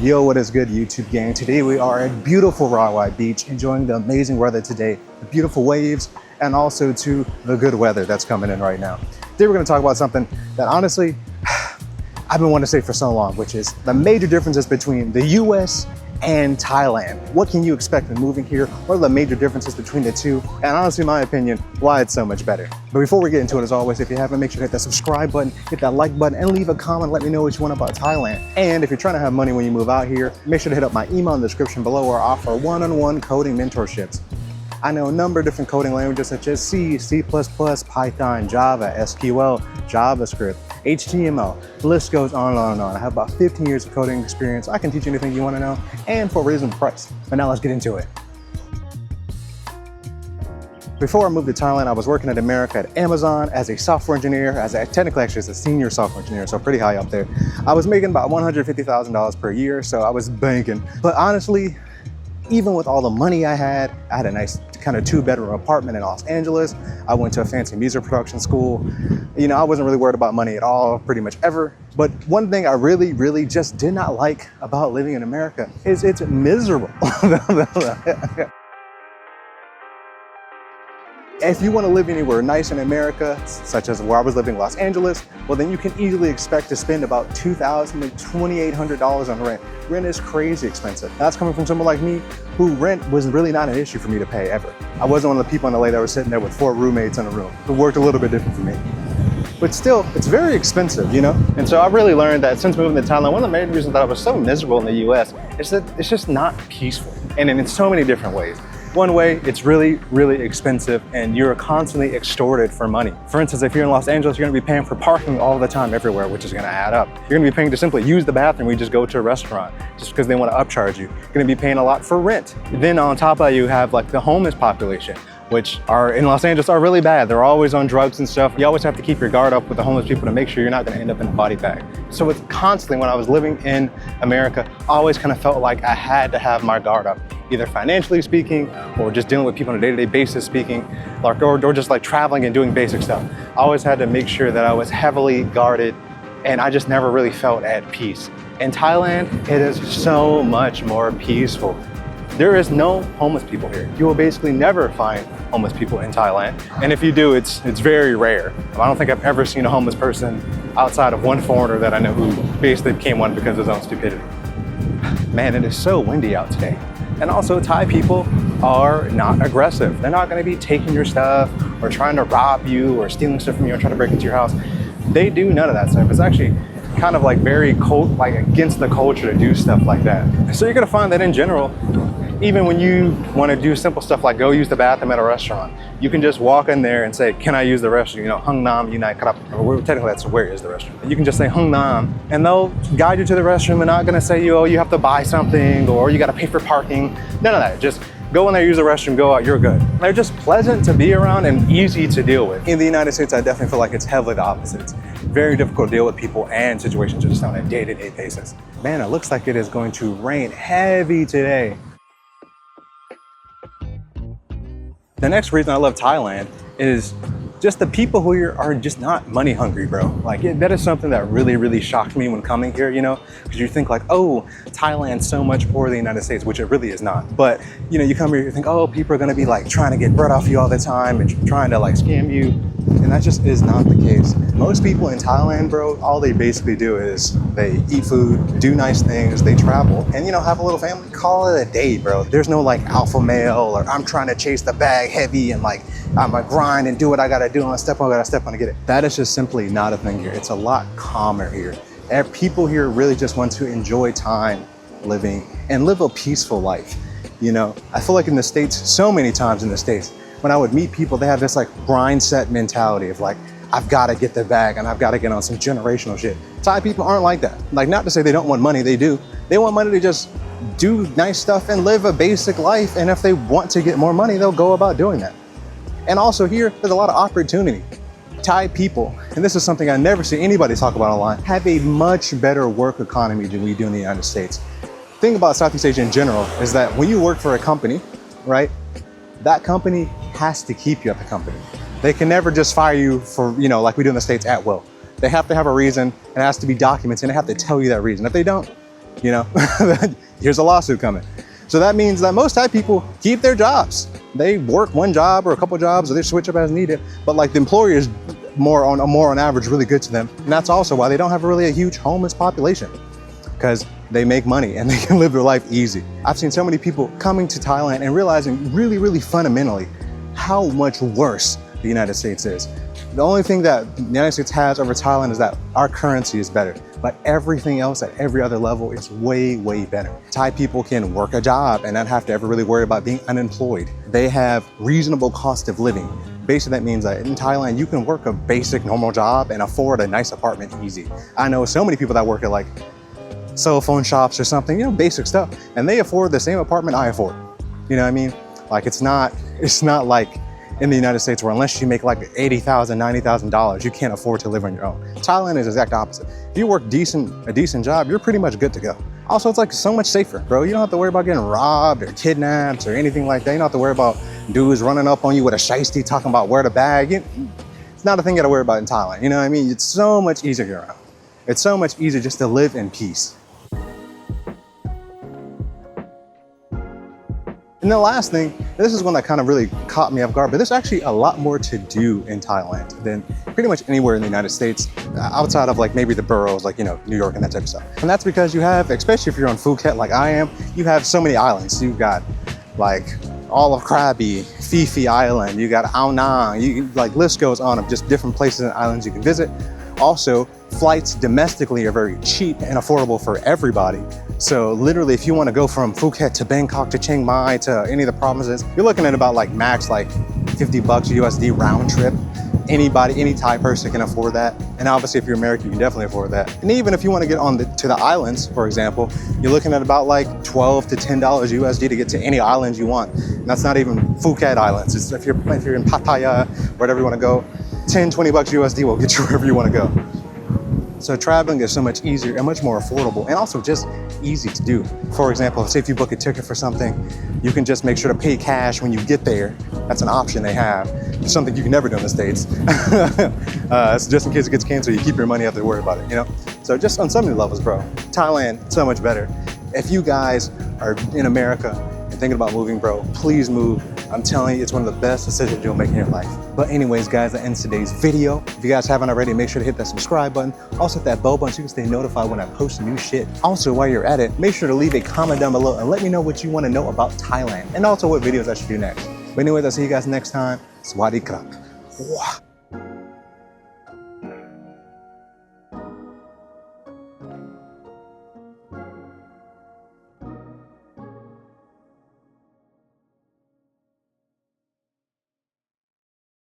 Yo, what is good, YouTube gang? Today we are at beautiful Rawai Beach, enjoying the amazing weather today, the beautiful waves, and also to the good weather that's coming in right now. Today we're going to talk about something that honestly, I've been wanting to say for so long, which is the major differences between the US and Thailand. What can you expect when moving here? What are the major differences between the two? And honestly, in my opinion, why it's so much better. But before we get into it, as always, if you haven't, make sure to hit that subscribe button, hit that like button, and leave a comment. Let me know what you want about Thailand. And if you're trying to have money when you move out here, make sure to hit up my email in the description below, where I offer one-on-one coding mentorships. I know a number of different coding languages such as C, C++, Python, Java, SQL, JavaScript, HTML, the list goes on and on and on. I have about 15 years of coding experience. I can teach you anything you want to know, and for a reasonable price. But now let's get into it. Before I moved to Thailand, I was working at America at Amazon as a software engineer, technically actually as a senior software engineer, so pretty high up there. I was making about $150,000 per year, so I was banking. But honestly, even with all the money I had a nice kind of 2-bedroom apartment in Los Angeles. I went to a fancy music production school. You know, I wasn't really worried about money at all, pretty much ever. But one thing I really just did not like about living in America is it's miserable. If you want to live anywhere nice in America, such as where I was living in Los Angeles, well then you can easily expect to spend about $2,000 to $2,800 on rent. Rent is crazy expensive. That's coming from someone like me, who rent was really not an issue for me to pay ever. I wasn't one of the people in LA that were sitting there with 4 roommates in a room. It worked a little bit different for me. But still, it's very expensive, you know? And so I've really learned that since moving to Thailand, one of the main reasons that I was so miserable in the US is that it's just not peaceful. And in so many different ways. One way, it's really expensive and you're constantly extorted for money. For instance, if you're in Los Angeles, you're gonna be paying for parking all the time everywhere, which is gonna add up. You're gonna be paying to simply use the bathroom when you just go to a restaurant, just because they wanna upcharge you. You're gonna be paying a lot for rent. Then on top of that, you have like the homeless population, which are in Los Angeles are really bad. They're always on drugs and stuff. You always have to keep your guard up with the homeless people to make sure you're not gonna end up in a body bag. So it's constantly, when I was living in America, I always kind of felt like I had to have my guard up, either financially speaking, or just dealing with people on a day-to-day basis speaking, or just like traveling and doing basic stuff. I always had to make sure that I was heavily guarded, and I just never really felt at peace. In Thailand, it is so much more peaceful. There is no homeless people here. You will basically never find homeless people in Thailand. And if you do, it's very rare. I don't think I've ever seen a homeless person outside of one foreigner that I know who basically became one because of his own stupidity. Man, it is so windy out today. And also, Thai people are not aggressive. They're not gonna be taking your stuff or trying to rob you or stealing stuff from you or trying to break into your house. They do none of that stuff. It's actually kind of like very against the culture to do stuff like that. So you're gonna find that in general, even when you want to do simple stuff like go use the bathroom at a restaurant, you can just walk in there and say, can I use the restroom? You know, Hung Nam Unai Krap. Technically that's where is the restroom. You can just say Hung Nam and they'll guide you to the restroom and not gonna say, oh, you have to buy something or you gotta pay for parking. None of that. Just go in there, use the restroom, go out, you're good. They're just pleasant to be around and easy to deal with. In the United States, I definitely feel like it's heavily the opposite. It's very difficult to deal with people and situations just on a day-to-day basis. Man, it looks like it is going to rain heavy today. The next reason I love Thailand is just the people who are just not money hungry, bro. Like that is something that really shocked me when coming here, you know, because you think like, oh, Thailand's so much poorer than the United States, which it really is not. But you know, you come here, you think, oh, people are gonna be like trying to get bread off you all the time and trying to like scam you. And that just is not the case. Most people in Thailand, bro, all they basically do is they eat food, do nice things, they travel, and you know, have a little family, call it a day, bro. There's no like alpha male or I'm trying to chase the bag heavy and like I'm gonna grind and do what I gotta do and step on what I gotta step on to get it. That is just simply not a thing here. It's a lot calmer here. People here really just want to enjoy time living and live a peaceful life. You know, I feel like in the States, so many times in the States, when I would meet people, they have this like grind set mentality of like, I've got to get the bag and I've got to get on some generational shit. Thai people aren't like that. Like, not to say they don't want money, they do. They want money to just do nice stuff and live a basic life. And if they want to get more money, they'll go about doing that. And also here, there's a lot of opportunity. Thai people, and this is something I never see anybody talk about online, have a much better work economy than we do in the United States. The thing about Southeast Asia in general is that when you work for a company, right, that company has to keep you at the company. They can never just fire you for, you know, like we do in the States at will. They have to have a reason, and it has to be documented, and they have to tell you that reason. If they don't, you know, here's a lawsuit coming. So that means that most Thai people keep their jobs. They work one job or a couple jobs, or they switch up as needed. But like the employer is more on average really good to them. And that's also why they don't have really a huge homeless population, because they make money and they can live their life easy. I've seen so many people coming to Thailand and realizing really, really fundamentally how much worse the United States is. The only thing that the United States has over Thailand is that our currency is better, but everything else at every other level is way, way better. Thai people can work a job and not have to ever really worry about being unemployed. They have reasonable cost of living. Basically, that means that in Thailand, you can work a basic normal job and afford a nice apartment easy. I know so many people that work at like cell phone shops or something, you know, basic stuff, and they afford the same apartment I afford. You know what I mean? Like it's not like in the United States where unless you make like $80,000, $90,000, you can't afford to live on your own. Thailand is the exact opposite. If you work a decent job, you're pretty much good to go. Also, it's like so much safer, bro. You don't have to worry about getting robbed or kidnapped or anything like that. You don't have to worry about dudes running up on you with a shiesty talking about where to bag. It's not a thing you gotta worry about in Thailand. You know what I mean? It's so much easier here around. It's so much easier just to live in peace. And the last thing, this is one that kind of really caught me off guard, but there's actually a lot more to do in Thailand than pretty much anywhere in the United States, outside of like maybe the boroughs, like, you know, New York and that type of stuff. And that's because you have, especially if you're on Phuket like I am, you have so many islands. You've got like all of Krabi, Phi Phi Island, you got Ao Nang, like list goes on of just different places and islands you can visit. Also, flights domestically are very cheap and affordable for everybody. So literally, if you want to go from Phuket to Bangkok to Chiang Mai to any of the provinces, you're looking at about like max like $50 USD round trip. Anybody, any Thai person can afford that. And obviously, if you're American, you can definitely afford that. And even if you want to get on to the islands, for example, you're looking at about like $12 to $10 USD to get to any island you want. And that's not even Phuket islands. It's if you're in Pattaya, wherever you want to go, 10, 20 bucks USD will get you wherever you want to go. So traveling is so much easier and much more affordable and also just easy to do. For example, say if you book a ticket for something, you can just make sure to pay cash when you get there. That's an option they have. It's something you can never do in the States. So just in case it gets canceled, you keep your money, you have to worry about it, you know? So just on so many levels, bro. Thailand, so much better. If you guys are in America and thinking about moving, bro, please move. I'm telling you, it's one of the best decisions you'll make in your life. But anyways, guys, that ends today's video. If you guys haven't already, make sure to hit that subscribe button. Also hit that bell button so you can stay notified when I post new shit. Also, while you're at it, make sure to leave a comment down below and let me know what you want to know about Thailand and also what videos I should do next. But anyways, I'll see you guys next time. Sawasdee krap.